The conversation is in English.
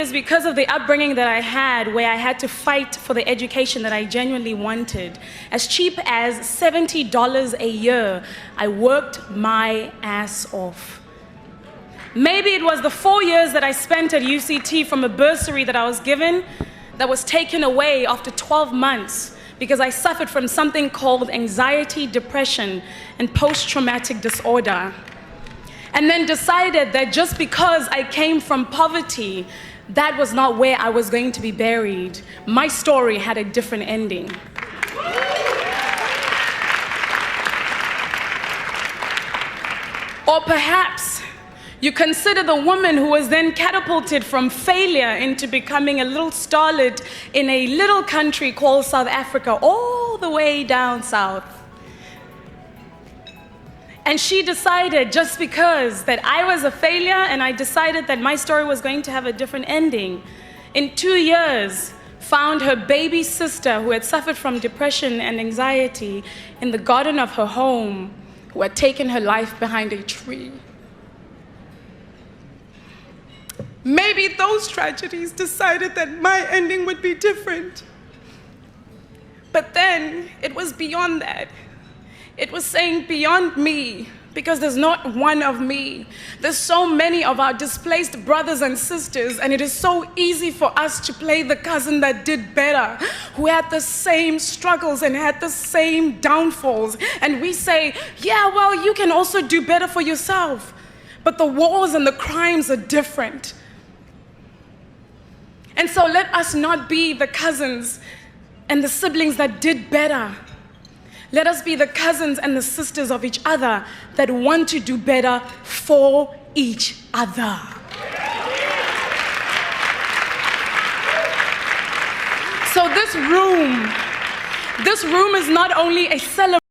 It's because of the upbringing that I had, where I had to fight for the education that I genuinely wanted. As cheap as $70 a year, I worked my ass off. Maybe it was the 4 years that I spent at UCT from a bursary that I was given that was taken away after 12 months because I suffered from something called anxiety, depression, and post-traumatic disorder. And then decided that just because I came from poverty, that was not where I was going to be buried. My story had a different ending. Or perhaps you consider the woman who was then catapulted from failure into becoming a little starlet in a little country called South Africa, all the way down south. And she decided, just because that I was a failure and I decided that my story was going to have a different ending, in 2 years, found her baby sister who had suffered from depression and anxiety in the garden of her home, who had taken her life behind a tree. Maybe those tragedies decided that my ending would be different. But then it was beyond that. It was saying beyond me, because there's not one of me. There's so many of our displaced brothers and sisters, and it is so easy for us to play the cousin that did better, who had the same struggles and had the same downfalls. And we say, yeah, well, you can also do better for yourself. But the wars and the crimes are different. And so let us not be the cousins and the siblings that did better. Let us be the cousins and the sisters of each other that want to do better for each other. So this room is not only a celebration.